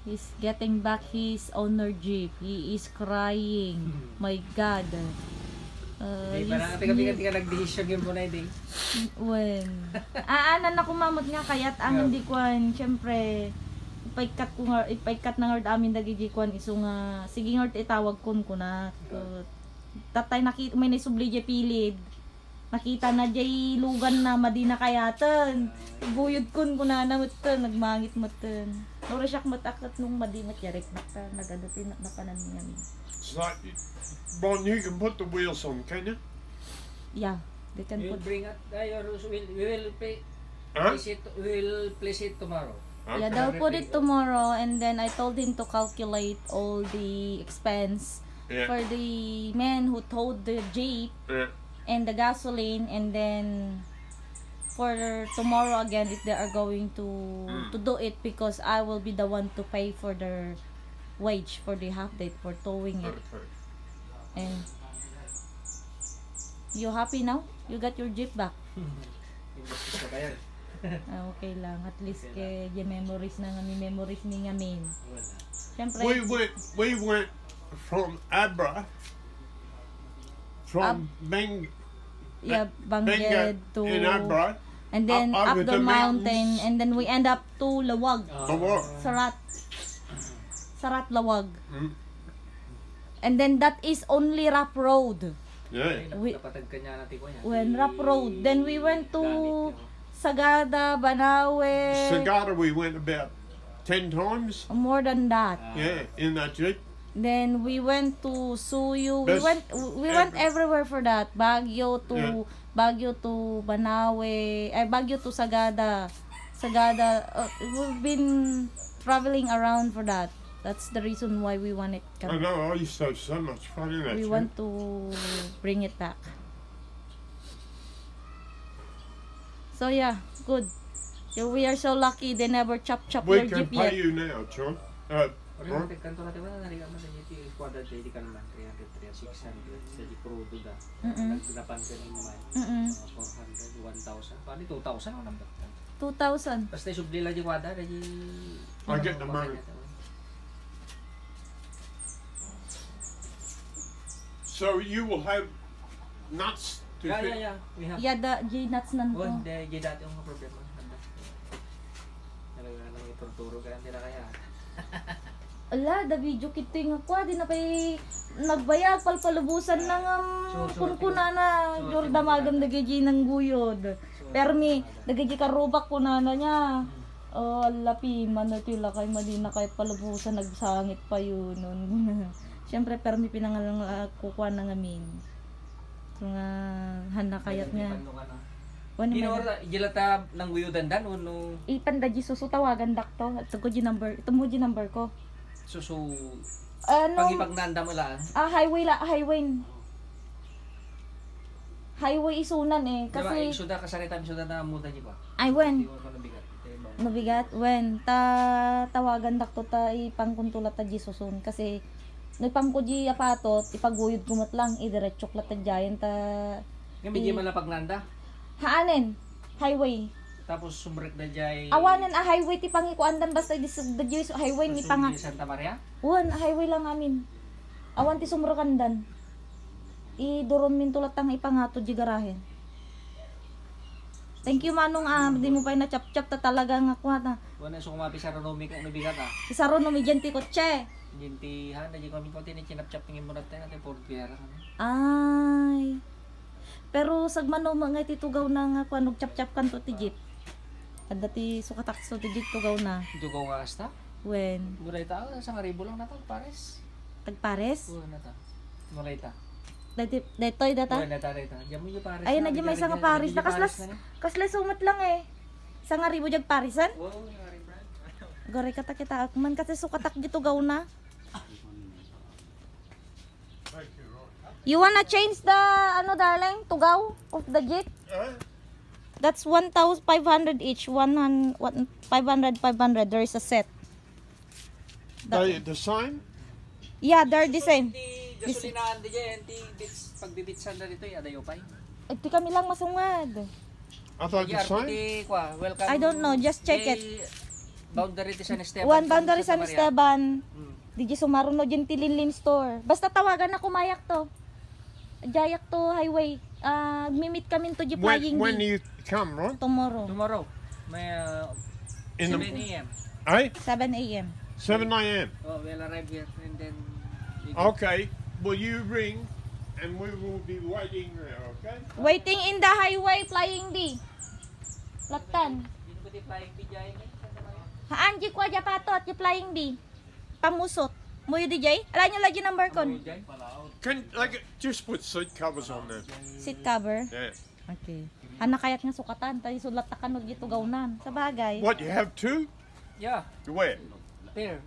He's getting back his owner jeep. He is crying. My God. Di ba na kami nag-decision yung muna din? When? Aanan ako mamot nga kaya't ang hindi kwan. Siyempre, ipaikat na nga amin dagigi kwan iso nga. Sige nga itawag kun na. Tatay nakita, may naisubli dya pilid. Nakita na jay lugan na madina kayatan. Buyod kun na namutan, nagmangit mutan. Nora siya matakat nung madimat yarik baka nagadatin na panan niya. It's like, Ron, you can put the wheels on, can you? Yeah, they can put. Bring it. We will place it tomorrow. Okay. Yeah, they'll put it tomorrow, and then I told him to calculate all the expense for the man who towed the jeep. And the gasoline, and then for tomorrow again if they are going to do it, because I will be the one to pay for their wage for the half day for towing it. And you happy now? You got your jeep back? Okay lang, at least kay memories na nga memories ni ngamin. Siyempre, we went from Abra Bangged to Abra, and then up the mountain, and then we end up to Lawag. Sarat Lawag. And then that is only rough road. When rough road, then we went to Sagada, Banawe. Sagada we went about 10 times. More than that. Yeah, in that jeep. Then we went to Suyu. We went everywhere for that. Baguio to Banawe. Baguio to Sagada. We've been traveling around for that. That's the reason why we want it. I know. I used to have so much fun in that. We want to bring it back. So yeah, good. So we are so lucky they never chop we your can jeep pay yet. you now, John. $2,000. Basta subli lang di kwada, I get the money. So you will have nuts to fit. We have. Yeah, the J-nuts nanto. Di dati yung problema. Nang ituturo ka nila kaya. Ala, da video kito yung ako, di na pa'y nagbayag, palpalubusan ng kunkuna na Jorda magam nagaji ng guyod. Permi, nagaji karubak kunana niya. Lapi, manatila kay madina kay palubusan, nagsangit pa yun. Siyempre, permi pinangalang kukuha na ngamin. So nga, handa kayat niya. Gilata ng guyudan dan no. Ipanda ji susu tawagan dakto. Ito ko ji number. Ito mo ji number ko. Susu. Pangipagnanda mo lang. Highway isunan eh kasi suda kasarita suda na muda ji pa. Ay wen. Nabigat wen tawagan dakto ta ipangkuntulat ta ji susun kasi nagpangko ji apatot ipaguyod kumot lang idiretso klat ta jayan ta. Ngami ji man pagnanda. Haanen, highway. Tapos sumrek na jay. Awanan highway ti pangikuandan basta di highway ni panga. Santa Maria? Highway lang amin. Awan ti sumrekandan. Iduron min tulat tang ipangato di garahe. Thank you manong di mo pa na chap-chap ta talaga nga kuha ta. Wala so kumapi sa ronomi kung nabigat Sa ronomi dyan ti kotse. Jinti ha, na di kami ko tinichinap-chap ngin mo natin natin for piera. Ay. Pero sagmano mga titugaw na nga kuan chap-chap kanto ti jeep. Kada ti sukatakso ti jeep tugaw na. Tugaw nga asta? When? Muray ta sa ngaribo lang natag pares. Tagpares? Oo nata. Muray ta. Daytoy data. Oo nata data. Diamo yung pares. Ay na di may isang pares na kaslas sumat lang eh. Sa ngaribo jag parisan? Oo, ngari brand. Gore kata kita man kasi sukatak gitugaw na. You wanna change the darling, tugaw of the jeep? That's 1,500 each. 500. There is a set. The same? Yeah, they're the same. Gasolinahan di dyan, pagbibitsan na dito, adayo pa. Ito kami lang masungad. Are they the same? Di kwa, welcome. I don't know, just check it. Boundary di San Esteban. One boundary San Maria. Esteban. Hmm. Di sumaron no dyan Tilinlin store. Basta tawagan na kumayak to. Jayak to highway. Mimit kami to di flying When di. you come, right? Tomorrow. Tomorrow. May In 7 the a.m. 7 a.m. 7 a.m. Oh, we'll arrive here and then we Oh. go. Okay. Well, you ring, and we will be waiting there. Okay. Waiting in the highway flying di. Latan. Dito ko di flying bijay ni Santa Maria. Haan di ko aja patot di flying di. Pamusot. Mo yu di jay? Ala nyo lagi number kon. Bijay. Can like just put seat covers on there? Seat cover. Yeah. Okay. Anak kayat nga sukatan tayo sulat ta kanog dito gawnan. Sa bagay. What you have two? Yeah, Where? there.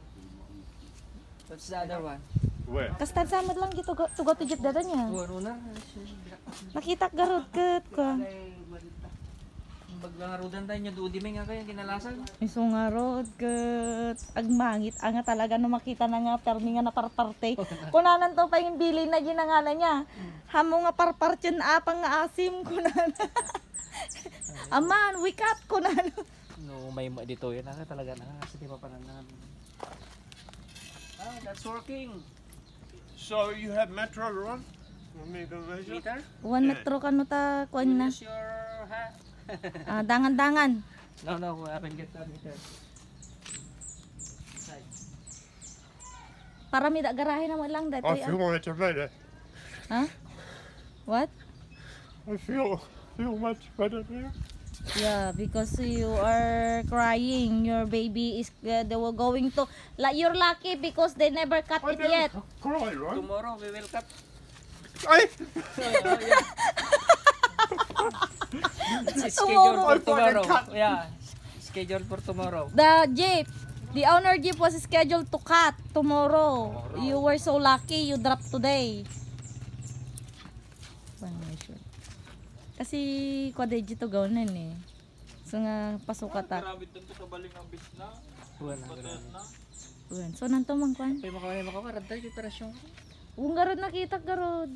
That's the other one. Where? Kastan samad lang dito tugaw to jet dada niya. Ano na? Nakita garot ket ko. Baglangarudan tayo niya duudi may nga kaya kinalasan. Iso nga rod ket agmangit anga talaga no makita na nga permi nga naparparte. Kunanan to pa yung bilin na ginangana niya. Hamo nga parpartyan apang nga asim kunan. Aman, wake up kunan. No, may dito yan na talaga na kasi di pa pananan. Ah, that's working. So you have metro run? I need to measure. Meter? One metro kano ta kuan na. Use your hat. Dangan-dangan. No, I haven't get that meter. Side. Para mi da garahe na mo lang I datoy. feel much better. Ha? What? I feel much better now. Yeah, because you are crying. Your baby is they were going to like you're lucky because they never cut I it yet. never cry, right? Tomorrow we will cut. Hey! It's scheduled for I thought I tomorrow. cut. Yeah, scheduled for tomorrow. The jeep, the owner jeep was scheduled to cut tomorrow. You were so lucky you dropped today. Kasi kodej to gawnan eh. So nga pasukat ta. Buwan na. Uwan. So nanto man kwan. Pwede makawarad tayo yung operasyon. Ung garod nakita garod.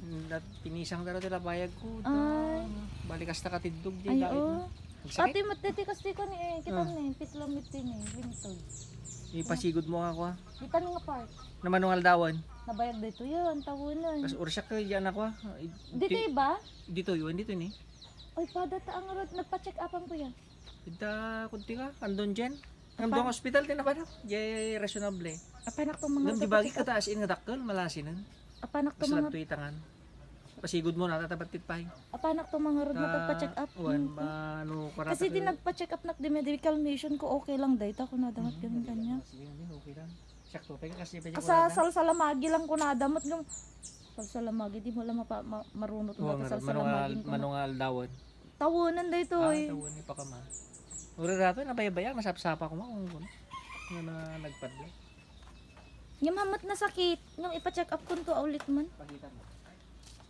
Pinisang daro tila bayag ko. Ay. Balikas ta katidog di Ay dahil. oh. Sakit. Pati matitikas di ko ni eh. Kita ni pislamit din eh. Limitod. Ipasigod mo ako ah. Kita nga part. Namanungal dawon. Nabayad dito yun. Tawunan. Kasi ursak ka diyan ako ah. Dito iba? Dito yun, dito ni. Oy, pada ta ang rod. Nagpa-check up ang kuya. Kita kunti ka, andon dyan. Ang hospital din na ba na? Jay reasonable. Apanak to mga Ngam di bagi ka taas in nga dakkel malasinan. Apanak to Mas mga tuitangan. Pasigod mo na tatabatit pa. apanak to mga rod nagpa-check up. Wan ba ano karata. Kasi di nagpa-check up nak di medical mission ko okay lang dahil ako nadamat ganun kanya. Sige, okay lang. Sakto pa kasi pa Asa salsalamagi lang ko nadamot gam. Salsalamagi di mo lang marunot mo ta salsalamagi ko. Manungal dawon. Tawunan dito eh. Tawon ni pa ka ma. Ura rato na bayabaya masapsapa ko mo kung na nagpadla. Yung hamot na sakit, nung ipa-check up ko to ulit man. Pagitan mo.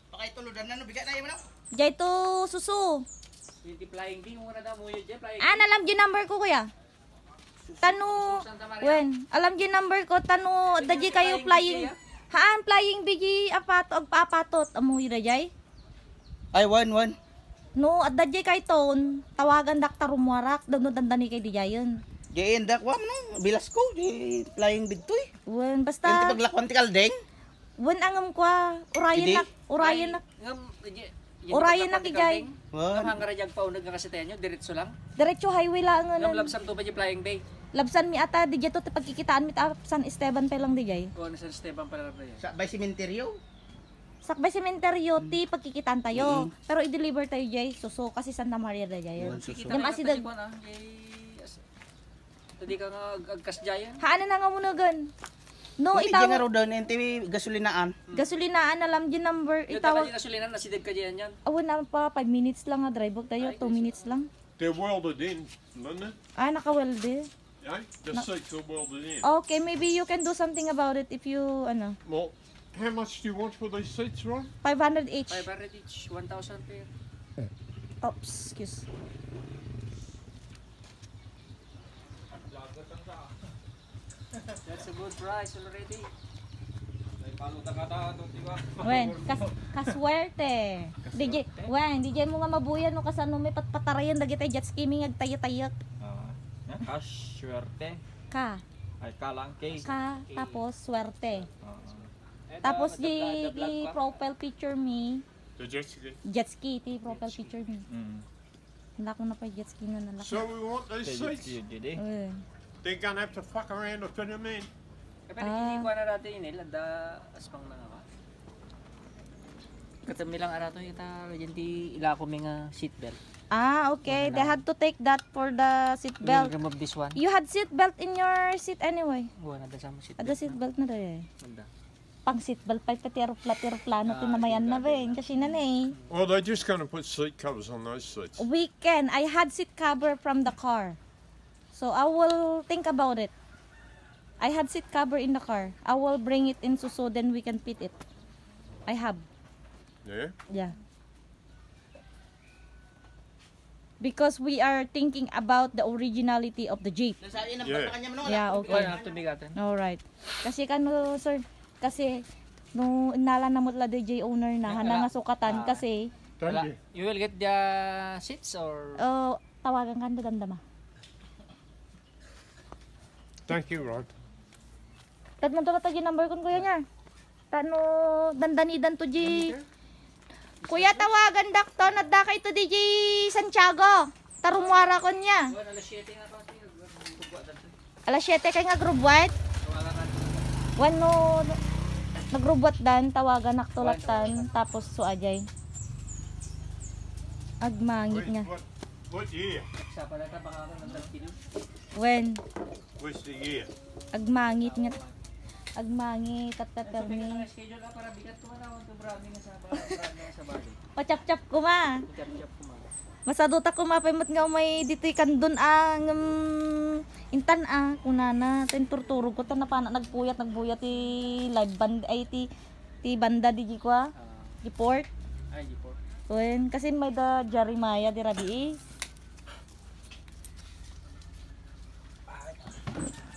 Pakay tuludan na no bigat na yun no. Jay to susu. Flying ding mo na daw mo yun dyan flying. Alam yung number ko kuya. Tanu, when, alam yung number ko, tanu, daji kayo flying. Haan, flying bigi, apato, agpapatot, amuhi na jay. Ay one. No, at daji kay ton, tawagan daktar rumwarak, daw no dandani kay dijayon. Di indak wam no bilas ko di flying bidtoy. When, Yung basta, tipaglakwan ti kaldeng. when angam kwa, urayan nak, Urayan na kigay. Ngam hangarajag pa unag nga kasitayan nyo, diretso lang. Diretso highway lang Ngam nga. labsam to pa dyan flying bay. Labsan mi ata, di to, pagkikitaan mi ta, San Esteban pa lang di jay. O ano sa Esteban pala na yan. Sa by cementerio. Sakbay sementeryo, ti pagkikitaan tayo. Pero i-deliver tayo jay, suso, kasi Santa Maria da jay. Kita Yung na asidag. Tadi ka nga agkas dyan. Haan na nga munagan. No, Kung nga itawag, rodan enti gasolinaan. gasolinaan, alam dyan number, Yung itawag. taka dyan nasulinan, nasideg ka dyan yan. Awan na pa, 5 minutes lang nga drive tayo, 2 minutes lang. They're welded in, isn't it? Nakawelde. Yeah? The seats are welded in. Okay, maybe you can do something about it if you, Well, how much do you want for these seats, Ron? 500 each. 500 each, 1,000 pair. Oops, excuse. That's a good price already. Wen, kaswerte. DJ mo nga mabuyan no kasano may patpatarayan dagiti jet ski mi agtayo-tayo. Swerte. Ka. Ay kalang cake. Ka tapos swerte. Tapos di profile picture me The jet ski. jet ski ti profile picture me. Nako na pa jet ski na nalaki. So we want those seats. They're gonna have to fuck around to fit them in. Pero hindi ko na natin inil, ada aspang na nga. Katami lang arato kita di ila ko mga seatbelt. Okay. They had to take that for the seat belt. Remove this one. You had seat belt in your seat anyway. Wala na sa mo seatbelt. Ada seat belt na rin. Wala. Pang seat belt pa pati aeroplano tinamayan na rin. Kasi na eh. Well, they're just gonna put seat covers on those seats. Weekend, I had seat cover from the car. So I will think about it. I had seat cover in the car. I will bring it in so then we can fit it. I have. Yeah. Yeah. Because we are thinking about the originality of the Jeep. Yeah. Yeah, okay. Wala na tumigatin. Alright. Kasi kano, sir, kasi no inala na mo la DJ owner na hana nga sukatan kasi Thank you. You will get the seats or tawagan ka dandama. Thank you, Rod. Tad man to matagi number kon kuya niya. Tano dandanidan to G. Kuya tawagan dakto nadda kay to DJ Santiago. Tarumwara kon niya. Alas 7 kay nga group white. Wano nagrubot dan tawagan naktulatan tapos suajay. Agmangit nga. What year? sa palata baka ng 10 kilo. When What's the year? agmangit nga. Agmangit at tatermi. Schedule ka para bigat ko na to brami nga sa bagay. Pachap-chap ko ma. Chap-chap ko ma. Masaduta ko mapimot nga may dito kandun ang intan kunana tinturturog ko ta na pana nagbuyat ti live band ay ti banda di ko report. Ay report. Wen kasi may da Jeremiah di rabi.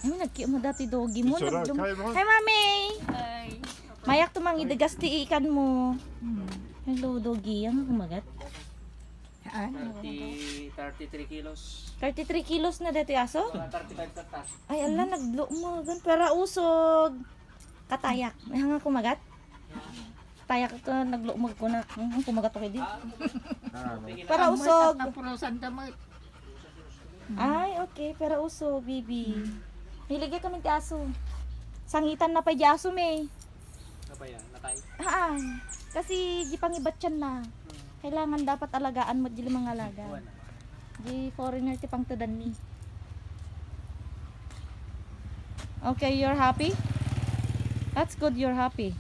Ay nagki mo dati dogi mo. Is it okay, Ron? Hi mami. Hi. Mayak tumang idagas ti ikan mo. Hello dogi ang kumagat. 33 kilos. 33 kilos na dito aso? 35 tatas. Ay, ala, naglo mo. Gan, para usog. Katayak. May hanga kumagat? Tayak ito, naglo mo ko na. Kumagat ako di. Para usog. Ay, okay. Para usog, baby. Niligay kami ti aso. Sangitan na pa di aso, may. Ano ba yan? Natay? Kasi di pangibat yan na. Kailangan dapat alagaan mo di mga alaga. Di foreigner ti pang tudan ni. Okay, you're happy? That's good, you're happy.